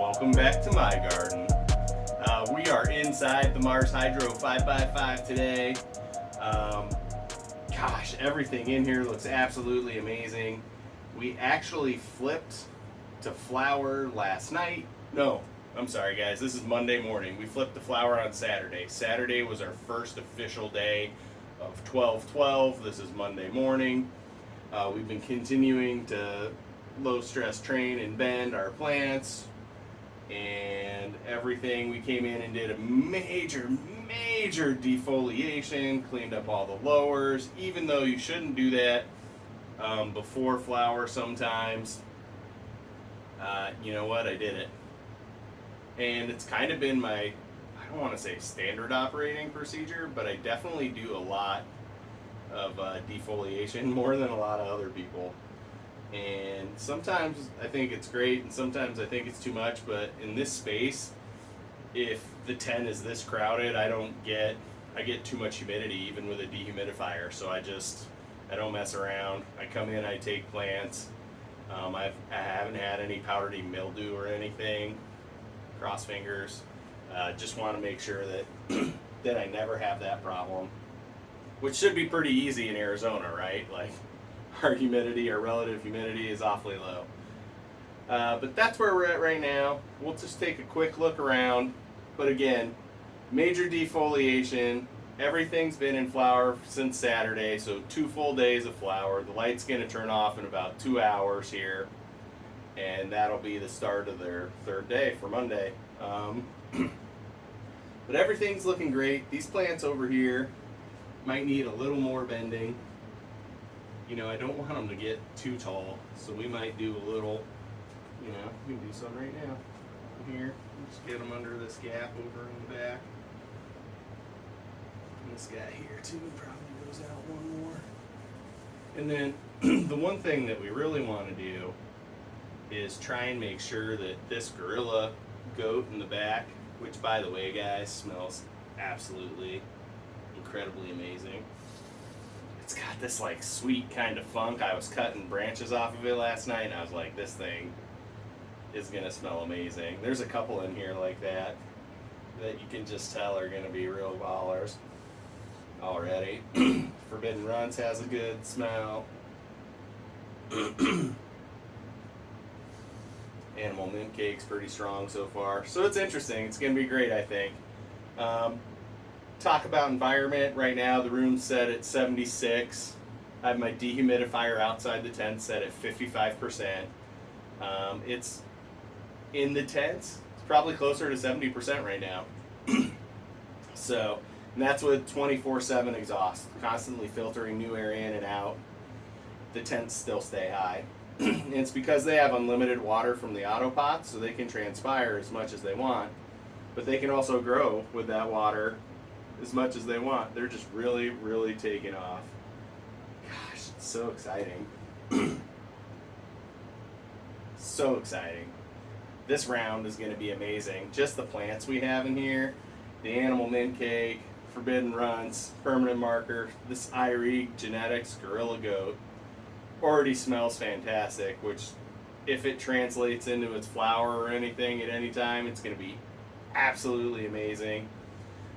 welcome back to my garden. We are inside the Mars Hydro 5x5 today. Gosh, everything in here looks absolutely amazing. We actually flipped to flower last night. No, I'm sorry guys, this is Monday morning. We flipped to flower on Saturday. Saturday was our first official day of 12/12. This is Monday morning. We've been continuing to low stress train and bend our plants and everything. We came in and did a major defoliation, cleaned up all the lowers, even though you shouldn't do that before flower sometimes. You know what, I did it. And it's kind of been my, I don't want to say standard operating procedure, but I definitely do a lot of defoliation, more than a lot of other people. And sometimes I think it's great and sometimes I think it's too much, but in this space, if the tent is this crowded, I get too much humidity even with a dehumidifier, so I don't mess around. I come in, I take plants. I haven't had any powdery mildew or anything, cross fingers. Just want to make sure that that I never have that problem, which should be pretty easy in Arizona, right? Like, our humidity, our relative humidity is awfully low. But that's where we're at right now. We'll just take a quick look around. But again, major defoliation. Everything's been in flower since Saturday, so 2 full days of flower. The light's going to turn off in about 2 hours here, and that'll be the start of their 3rd day for Monday. But everything's looking great. These plants over here might need a little more bending. You know, I don't want them to get too tall, so we might do a little, you know, we can do some right now. Here, just get them under this gap over in the back. And this guy here too probably goes out one more. And then the one thing that we really want to do is try and make sure that this gorilla goat in the back, which by the way guys, smells absolutely incredibly amazing. It's got this like sweet kind of funk. I was cutting branches off of it last night and I was like, this thing is gonna smell amazing. There's a couple in here like that you can just tell are gonna be real ballers already. Forbidden Runs has a good smell. Animal Mint Cake's pretty strong so far. So it's interesting. It's gonna be great, I think. Talk about environment. Right now the room's set at 76. I have my dehumidifier outside the tent set at 55%. It's in the tents, it's probably closer to 70% right now. So, and that's with 24/7 exhaust, constantly filtering new air in and out. The tents still stay high. And it's because they have unlimited water from the Autopots, so they can transpire as much as they want, but they can also grow with that water as much as they want. They're just really taking off. Gosh, it's so exciting. So exciting. This round is going to be amazing. Just the plants we have in here, the Animal Mint Cake, Forbidden Runs, Permanent Marker, this Irie Genetics Gorilla Goat already smells fantastic, which if it translates into its flower or anything at any time, it's going to be absolutely amazing.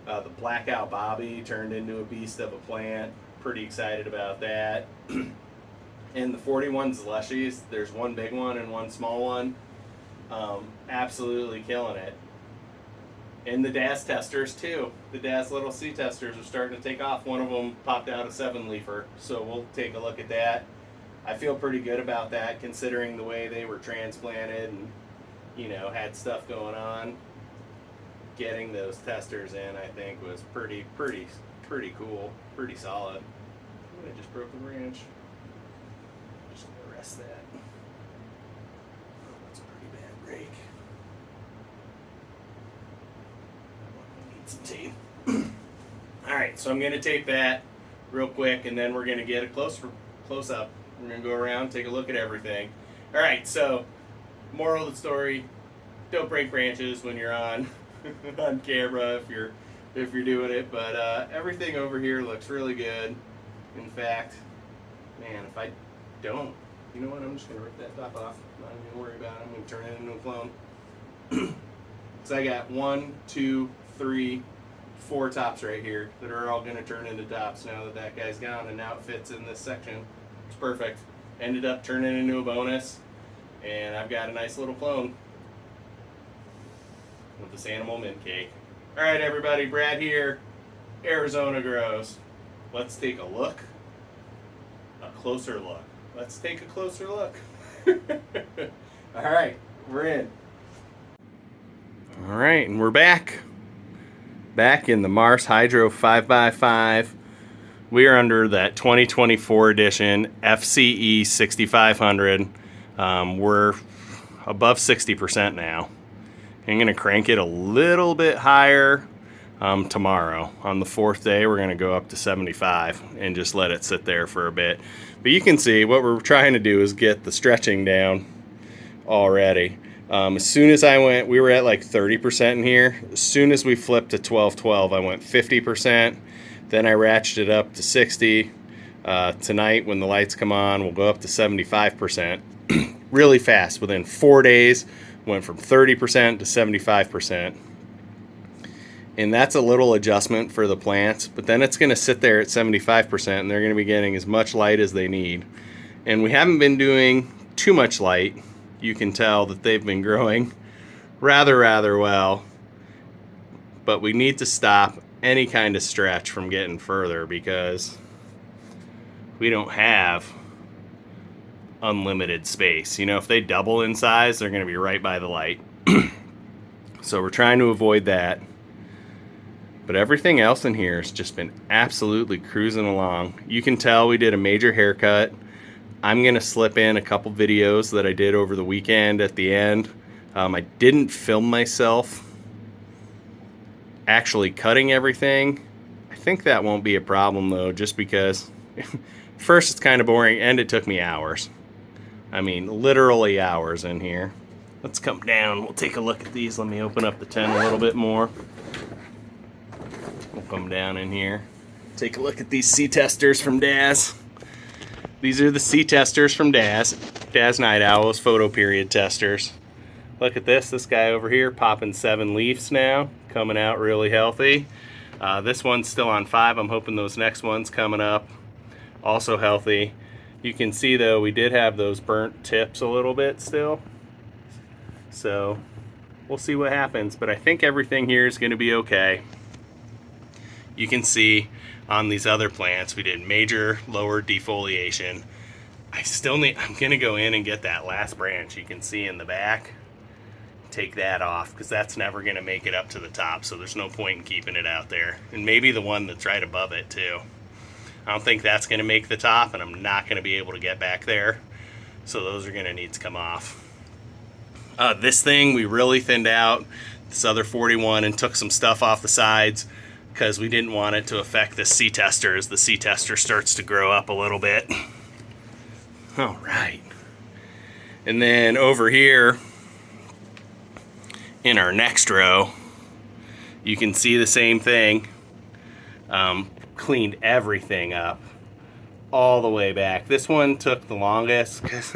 The Blackout Bobby turned into a beast of a plant. Pretty excited about that. And the 41 Slushies, there's one big one and one small one. Absolutely killing it. And the DAS testers too. The DAS little C testers are starting to take off. One of them popped out a 7-leafer, so we'll take a look at that. I feel pretty good about that considering the way they were transplanted and, you know, had stuff going on. Getting those testers in, I think, was pretty cool, pretty solid. I just broke the branch. Just gonna rest that. Oh, that's a pretty bad break. Need some tape. All right, so I'm gonna tape that real quick, and then we're gonna get a close up. We're gonna go around, take a look at everything. All right, so moral of the story: don't break branches when you're on camera if you're doing it. But everything over here looks really good. In fact, man, if I don't, you know what? I'm just gonna rip that top off. I'm not even gonna worry about it. I'm gonna turn it into a clone. So I got 1, 2, 3, 4 tops right here that are all going to turn into tops now that that guy's gone, and now it fits in this section. It's perfect. Ended up turning into a bonus, and I've got a nice little clone with this animal mint cake. All right, everybody, Brad here, Arizona Grows. Let's take a look, a closer look. Let's take a closer look. All right, we're in. All right, and we're back. Back in the Mars Hydro 5x5. We are under that 2024 edition FCE 6500. We're above 60% now. I'm going to crank it a little bit higher tomorrow. On the 4th day, we're going to go up to 75 and just let it sit there for a bit. But you can see what we're trying to do is get the stretching down already. As soon as I went, we were at like 30% in here. As soon as we flipped to 12-12, I went 50%. Then I ratcheted up to 60. Tonight, when the lights come on, we'll go up to 75%. Really fast. Within 4 days, went from 30% to 75%. And that's a little adjustment for the plants, but then it's going to sit there at 75%, and they're going to be getting as much light as they need. And we haven't been doing too much light. You can tell that they've been growing rather well, but we need to stop any kind of stretch from getting further because we don't have unlimited space. You know, if they double in size, they're going to be right by the light. So we're trying to avoid that. But everything else in here has just been absolutely cruising along. You can tell we did a major haircut. I'm going to slip in a couple videos that I did over the weekend at the end. I didn't film myself actually cutting everything. I think that won't be a problem though, just because first it's kind of boring and it took me hours. I mean, literally hours in here. Let's come down. We'll take a look at these. Let me open up the tent a little bit more. We'll come down in here. Take a look at these sea testers from Daz. These are the sea testers from Daz. Daz Nightowl's photo period testers. Look at this. This guy over here popping 7 leaves now. Coming out really healthy. This one's still on 5. I'm hoping those next ones coming up also healthy. You can see though we did have those burnt tips a little bit still. So we'll see what happens. But I think everything here is going to be okay. You can see on these other plants we did major lower defoliation. I'm gonna go in and get that last branch you can see in the back, take that off, because that's never gonna make it up to the top, so there's no point in keeping it out there. And maybe the one that's right above it too. I don't think that's gonna make the top, and I'm not gonna be able to get back there, so those are gonna need to come off. This thing we really thinned out, this other 41, and took some stuff off the sides because we didn't want it to affect the sea tester as the sea tester starts to grow up a little bit. All right. And then over here in our next row, you can see the same thing. Cleaned everything up all the way back. This one took the longest because,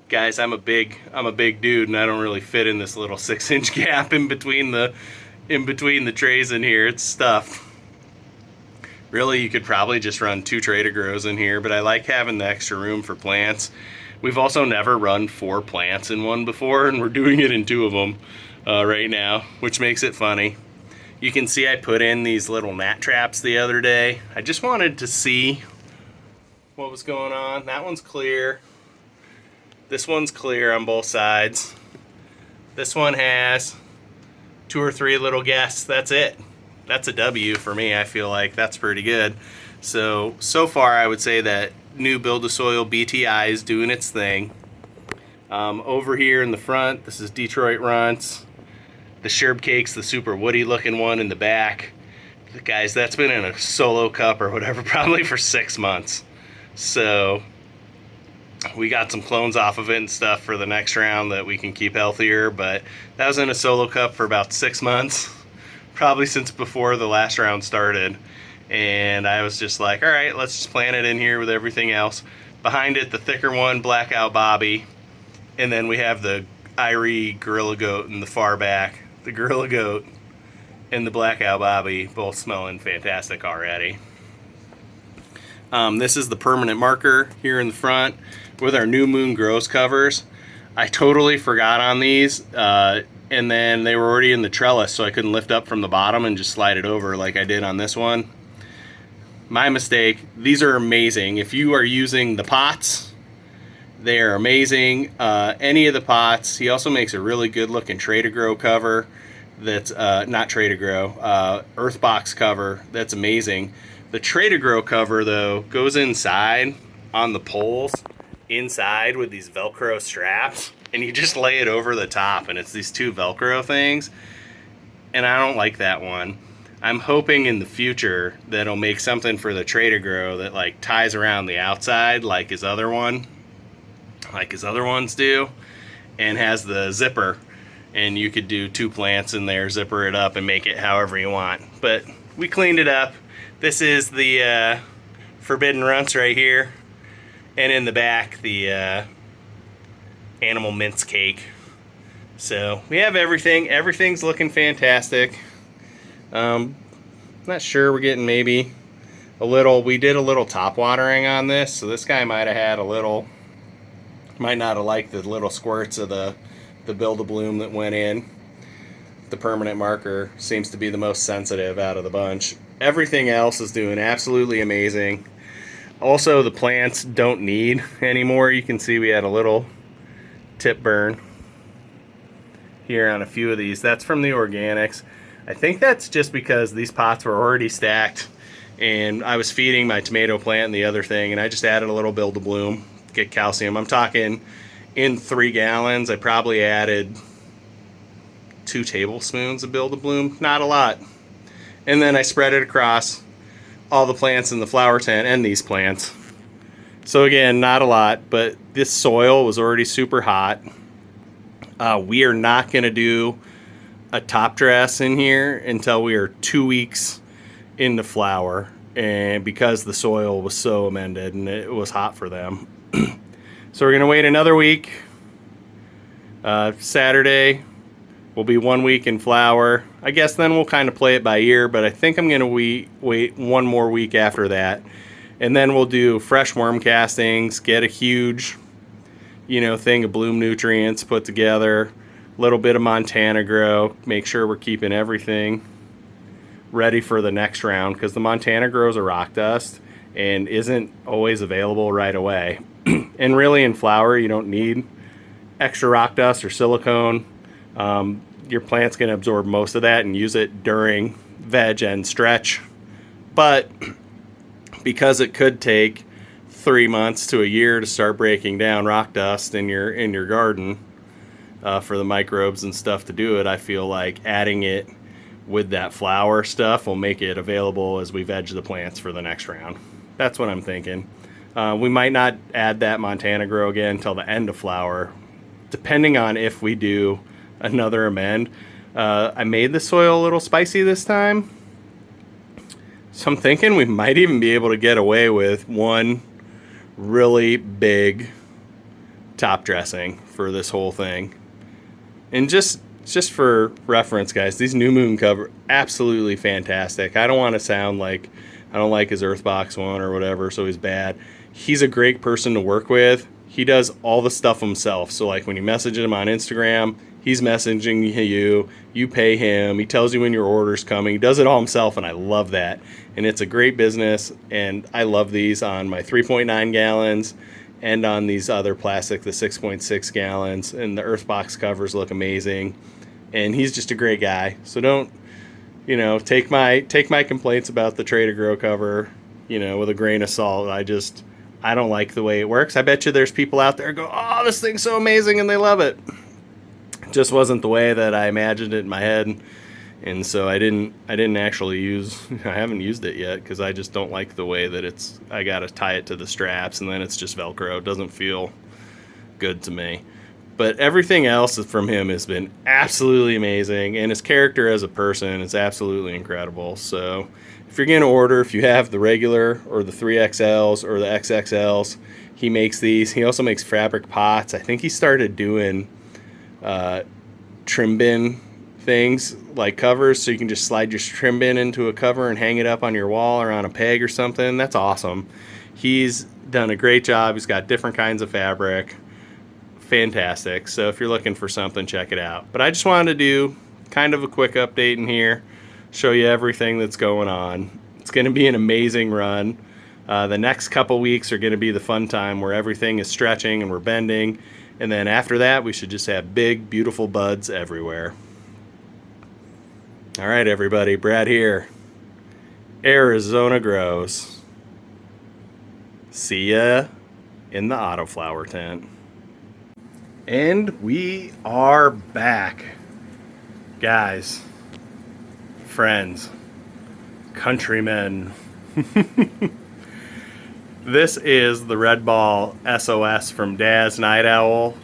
guys, I'm a big dude and I don't really fit in this little 6-inch gap in between the trays in here. It's stuffed. Really, you could probably just run 2 Trader Grows in here, but I like having the extra room for plants. We've also never run 4 plants in one before, and we're doing it in 2 of them right now, which makes it funny. You can see I put in these little gnat traps the other day. I just wanted to see what was going on. That one's clear. This one's clear on both sides. This one has 2 or 3 little guests. That's it. That's a W for me. I feel like that's pretty good. So far I would say that new Build-A-Soil BTI is doing its thing. Over here in the front, this is Detroit Runts. The Sherb Cake's the super woody looking one in the back. Guys, that's been in a solo cup or whatever probably for 6 months. So we got some clones off of it and stuff for the next round that we can keep healthier, but that was in a solo cup for about 6 months, probably since before the last round started. And I was just like, all right, let's just plant it in here with everything else. Behind it, the thicker one, Blackout Bobby. And then we have the Irie Gorilla Goat in the far back. The Gorilla Goat and the Black Owl Bobby both smelling fantastic already. This is the permanent marker here in the front with our New Moon Grows covers. I totally forgot on these, and then they were already in the trellis, so I couldn't lift up from the bottom and just slide it over like I did on this one. My mistake. These are amazing. If you are using the pots, they are amazing. Any of the pots. He also makes a really good looking Tray to Grow cover that's not Tray to Grow, Earth Box cover. That's amazing. The Tray to Grow cover, though, goes inside on the poles, inside with these Velcro straps, and you just lay it over the top, and it's these two Velcro things, and I don't like that one. I'm hoping in the future that it'll make something for the Tray to Grow that like ties around the outside like his other ones do, and has the zipper, and you could do 2 plants in there, zipper it up, and make it however you want. But we cleaned it up. This is the Forbidden Runts right here, and in the back the Animal Mince Cake. So we have everything. Everything's looking fantastic. Not sure, we're getting maybe a little, we did a little top watering on this, so this guy might have had a little, might not have liked the little squirts of the Build-A-Bloom that went in. The permanent marker seems to be the most sensitive out of the bunch. Everything else is doing absolutely amazing. Also, the plants don't need anymore. You can see we had a little tip burn here on a few of these. That's from the organics. I think that's just because these pots were already stacked and I was feeding my tomato plant and the other thing, and I just added a little Build-A-Bloom to get calcium. I'm talking in 3 gallons, I probably added 2 tablespoons of Build-A-Bloom, not a lot. And then I spread it across all the plants in the flower tent and these plants. So again, not a lot, but this soil was already super hot. We are not going to do a top dress in here until we are 2 weeks into flower, and because the soil was so amended and it was hot for them. So we're going to wait another week. Saturday will be 1 week in flower. I guess then we'll kind of play it by ear, but I think I'm going to wait 1 more week after that. And then we'll do fresh worm castings, get a huge, thing of bloom nutrients put together, a little bit of Montana Grow, make sure we're keeping everything ready for the next round, because the Montana Grow is a rock dust and isn't always available right away. And really in flower, you don't need extra rock dust or silicone. Your plant's going to absorb most of that and use it during veg and stretch. But because it could take 3 months to a year to start breaking down rock dust in your garden for the microbes and stuff to do it, I feel like adding it with that flower stuff will make it available as we veg the plants for the next round. That's what I'm thinking. We might not add that Montana Grow again until the end of flower, depending on if we do another amend. I made the soil a little spicy this time, so I'm thinking we might even be able to get away with one really big top dressing for this whole thing. And just for reference, guys, these New Moon cover, absolutely fantastic. I don't want to sound like I don't like his Earthbox one or whatever, so he's bad. He's a great person to work with. He does all the stuff himself. So like when you message him on Instagram, he's messaging you, you pay him, he tells you when your order's coming. He does it all himself, and I love that. And it's a great business, and I love these on my 3.9 gallons and on these other plastic, the 6.6 gallons, and the Earthbox covers look amazing. And he's just a great guy. So don't, take my complaints about the Tray to Grow cover, with a grain of salt. I don't like the way it works. I bet you there's people out there who go, oh, this thing's so amazing, and they love it. It just wasn't the way that I imagined it in my head. And so I didn't actually I haven't used it yet, because I just don't like the way that I got to tie it to the straps, and then it's just Velcro. It doesn't feel good to me. But everything else from him has been absolutely amazing, and his character as a person is absolutely incredible. So if you're going to order, if you have the regular or the 3XLs or the XXLs, he makes these. He also makes fabric pots. I think he started doing trim bin things like covers, so you can just slide your trim bin into a cover and hang it up on your wall or on a peg or something. That's awesome. He's done a great job. He's got different kinds of fabric. Fantastic. So if you're looking for something, check it out. But I just wanted to do kind of a quick update in here, show you everything that's going on. It's going to be an amazing run. The next couple weeks are going to be the fun time where everything is stretching and we're bending. And then after that, we should just have big, beautiful buds everywhere. All right, everybody. Brad here. Arizona grows. See ya in the Autoflower tent. And we are back. Guys, friends, countrymen. This is the Red Ball SOS from Daz Nightowl.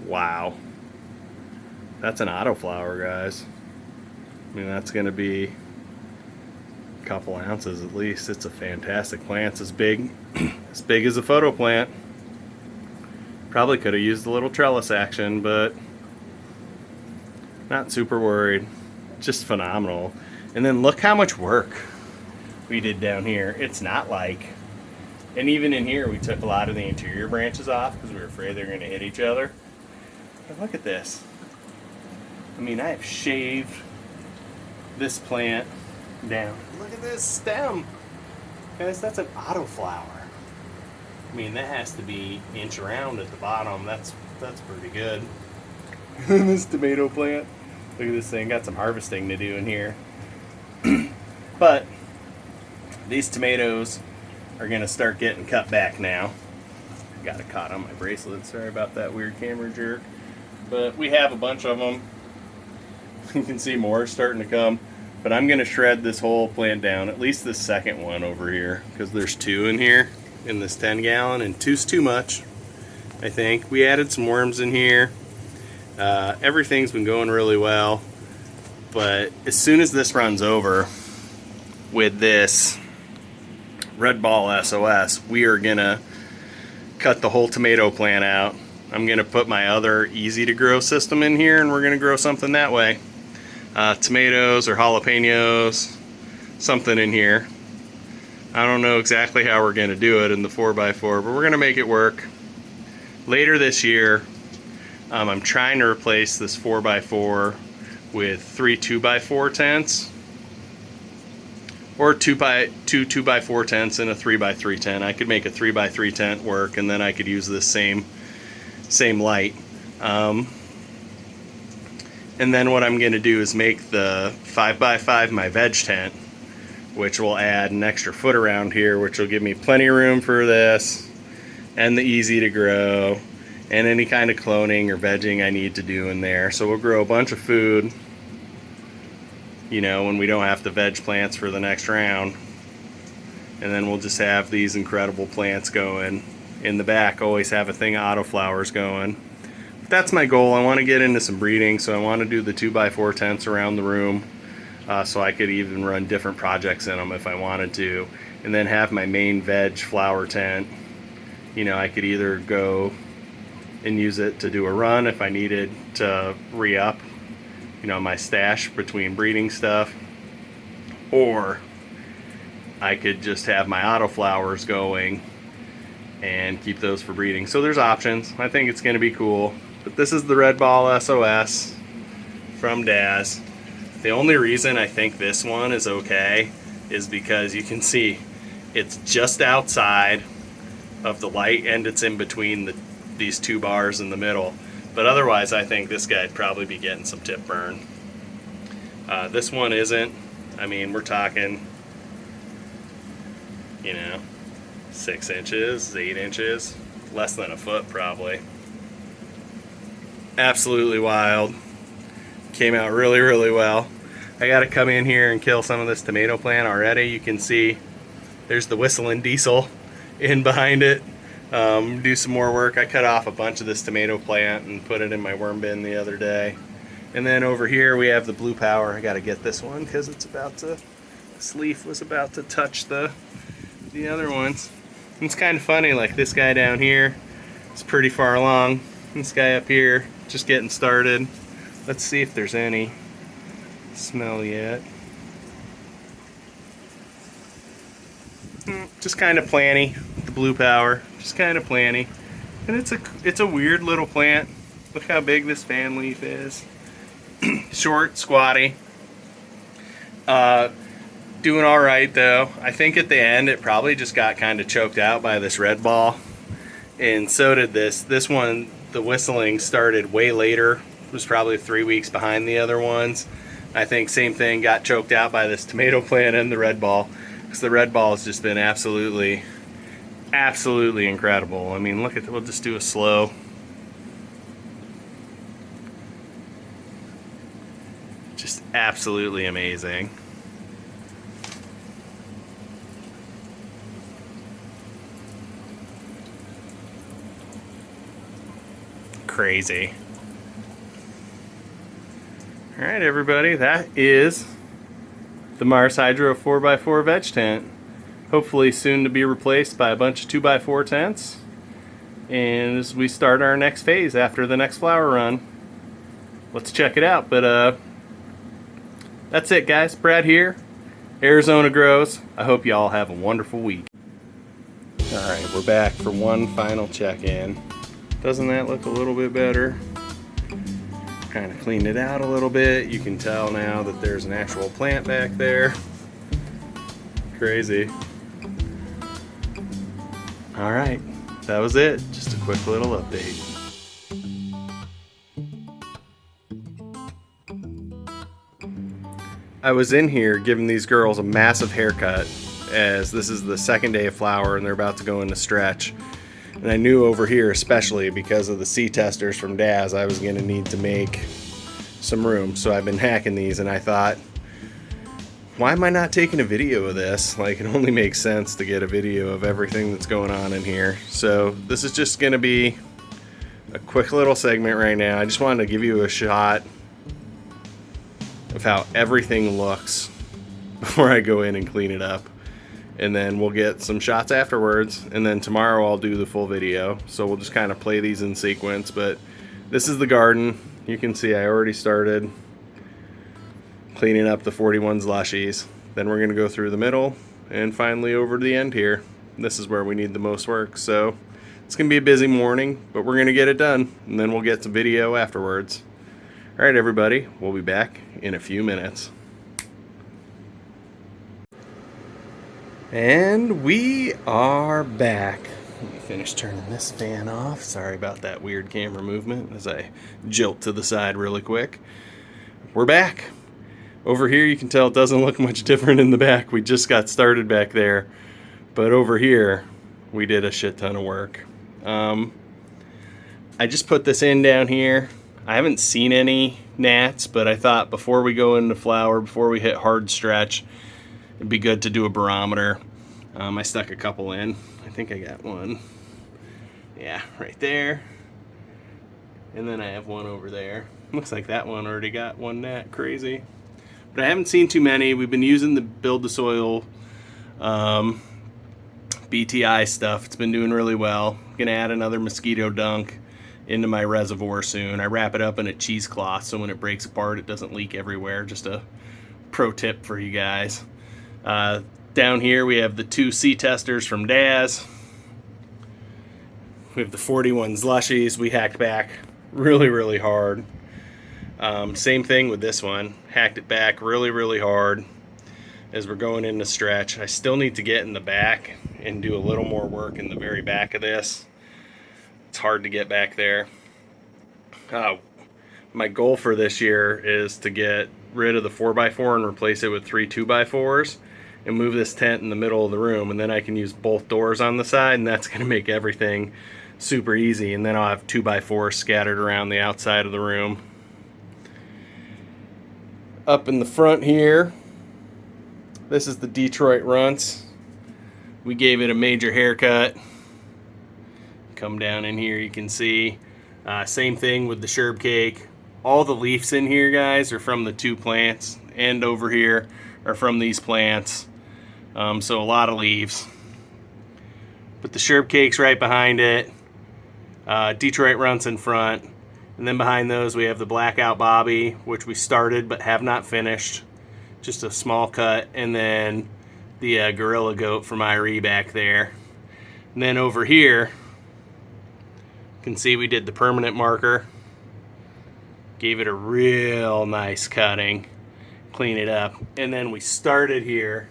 Wow. That's an autoflower, guys. I mean, that's going to be a couple ounces at least. It's a fantastic plant. It's as big as a photo plant. Probably could have used a little trellis action, but not super worried. Just phenomenal. And then look how much work we did down here. It's not like, and even in here we took a lot of the interior branches off because we were afraid they were going to hit each other. But look at this. I mean, I have shaved this plant down. Look at this stem. Guys, that's an autoflower. I mean, that has to be inch around at the bottom. That's pretty good. This tomato plant. Look at this thing. Got some harvesting to do in here. But these tomatoes are going to start getting cut back now. Got a caught on my bracelet. Sorry about that weird camera jerk. But we have a bunch of them. You can see more starting to come. But I'm going to shred this whole plant down, at least this second one over here, because there's two in here in this 10 gallon, and two's too much, I think. We added some worms in here. Everything's been going really well. But as soon as this runs over with this Red Ball SOS, we are going to cut the whole tomato plant out. I'm going to put my other easy to grow system in here, and we're going to grow something that way. Tomatoes or jalapenos, something in here. I don't know exactly how we're going to do it in the 4x4, but we're going to make it work. Later this year, I'm trying to replace this 4x4 with 3 2x4 tents, or 2 2x4 tents and a 3x3 tent. I could make a 3x3 tent work, and then I could use this same light. And then what I'm going to do is make the 5x5 my veg tent, which will add an extra foot around here, which will give me plenty of room for this and the easy to grow and any kind of cloning or vegging I need to do in there. So we'll grow a bunch of food, you know, when we don't have to veg plants for the next round. And then we'll just have these incredible plants going in the back. Always have a thing of autoflowers going. That's my goal. I want to get into some breeding, so I want to do the 2x4 tents around the room, so I could even run different projects in them if I wanted to, and then have my main veg flower tent. You know, I could either go and use it to do a run if I needed to re-up, you know, my stash between breeding stuff, or I could just have my autoflowers going and keep those for breeding. So there's options. I think it's going to be cool. But this is the Red Ball SOS from Daz. The only reason I think this one is okay is because you can see it's just outside of the light and it's in between these two bars in the middle. But otherwise, I think this guy'd probably be getting some tip burn. This one isn't. I mean, we're talking, you know, 6 inches, 8 inches, less than a foot probably. Absolutely wild. Came out really, really well. I got to come in here and kill some of this tomato plant already. You can see there's the whistling diesel in behind it. Do some more work. I cut off a bunch of this tomato plant and put it in my worm bin the other day. And then over here we have the blue power. I got to get this one because it's about to, this leaf was about to touch the other ones. And it's kind of funny, like this guy down here It's pretty far along. This guy up here, just getting started. Let's see if there's any smell yet. Just kind of planty, the blue power, just kind of planty. And it's a weird little plant. Look how big this fan leaf is. Short, squatty. Doing all right though. I think at the end it probably just got kind of choked out by this red ball, and so did this. This one, the whistling started way later. It was probably 3 weeks behind the other ones. I think same thing, got choked out by this tomato plant and the red ball, because the red ball has just been absolutely incredible. I mean, look at, we'll just do a slow. Just absolutely amazing. Crazy. All right, everybody, that is the Mars Hydro 4x4 veg tent. Hopefully soon to be replaced by a bunch of 2x4 tents. And as we start our next phase after the next flower run, let's check it out. But that's it, guys. Brad here, Arizona Grows. I hope you all have a wonderful week. All right, we're back for one final check-in. Doesn't that look a little bit better? Kind of cleaned it out a little bit. You can tell now that there's an actual plant back there. Crazy. All right, that was it. Just a quick little update. I was in here giving these girls a massive haircut, as this is the second day of flower and they're about to go into stretch. And I knew over here, especially because of the C testers from Daz, I was going to need to make some room. So I've been hacking these, and I thought, why am I not taking a video of this? Like, it only makes sense to get a video of everything that's going on in here. So this is just going to be a quick little segment right now. I just wanted to give you a shot of how everything looks before I go in and clean it up. And then we'll get some shots afterwards, and then tomorrow I'll do the full video. So we'll just kind of play these in sequence. But this is the garden. You can see I already started cleaning up the 41's lushies. Then we're going to go through the middle and finally over to the end here. This is where we need the most work. So it's going to be a busy morning, but we're going to get it done, and then we'll get some video afterwards. All right, everybody, we'll be back in a few minutes. And we are back. Let me finish turning this fan off. Sorry about that weird camera movement as I jolt to the side really quick. We're back. Over here you can tell it doesn't look much different in the back. We just got started back there. But over here we did a shit ton of work. I just put this in down here. I haven't seen any gnats, but I thought before we go into flower, before we hit hard stretch, it'd be good to do a barometer. I stuck a couple in. I think I got one. Yeah, right there. And then I have one over there. Looks like that one already got one gnat. Crazy. But I haven't seen too many. We've been using the Build the Soil BTI stuff. It's been doing really well. I'm gonna add another mosquito dunk into my reservoir soon. I wrap it up in a cheesecloth so when it breaks apart it doesn't leak everywhere. Just a pro tip for you guys. Down here we have the 2 C testers from Daz. We have the 41's lushies. We hacked back really hard. Same thing with this one. Hacked it back really hard as we're going into stretch. I still need to get in the back and do a little more work in the very back of this. It's hard to get back there. My goal for this year is to get rid of the 4x4 and replace it with 3 2x4s and move this tent in the middle of the room, and then I can use both doors on the side, and that's going to make everything super easy. And then I'll have 2x4s scattered around the outside of the room. Up in the front here, this is the Detroit Runts. We gave it a major haircut. Come down in here, you can see same thing with the sherb cake. All the leaves in here, guys, are from the 2 plants, and over here are from these plants. So a lot of leaves. But the sherb cake's right behind it. Detroit runts in front. And then behind those we have the Blackout Bobby, which we started but have not finished. Just a small cut. And then the Gorilla Goat from Irie back there. And then over here, you can see we did the permanent marker. Gave it a real nice cutting. Clean it up. And then we started here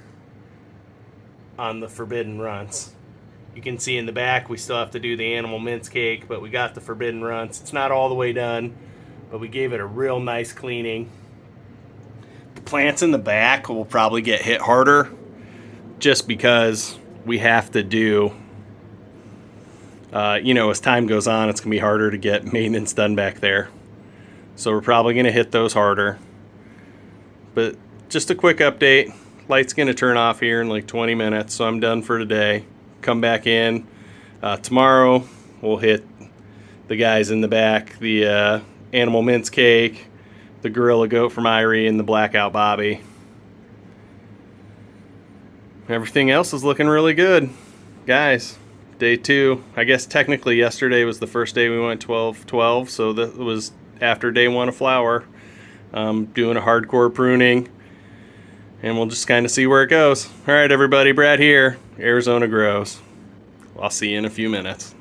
on the Forbidden Runts. You can see in the back we still have to do the animal mince cake, but we got the Forbidden Runts. It's not all the way done, but we gave it a real nice cleaning. The plants in the back will probably get hit harder just because we have to do, as time goes on, it's going to be harder to get maintenance done back there. So we're probably going to hit those harder. But just a quick update. Light's going to turn off here in like 20 minutes, so I'm done for today. Come back in. Tomorrow we'll hit the guys in the back, the animal mince cake, the Gorilla Goat from Irie, and the Blackout Bobby. Everything else is looking really good. Guys, day 2. I guess technically yesterday was the first day we went 12-12, so that was after day 1 of flower. Doing a hardcore pruning. And we'll just kind of see where it goes. All right, everybody, Brad here, Arizona Grows. I'll see you in a few minutes.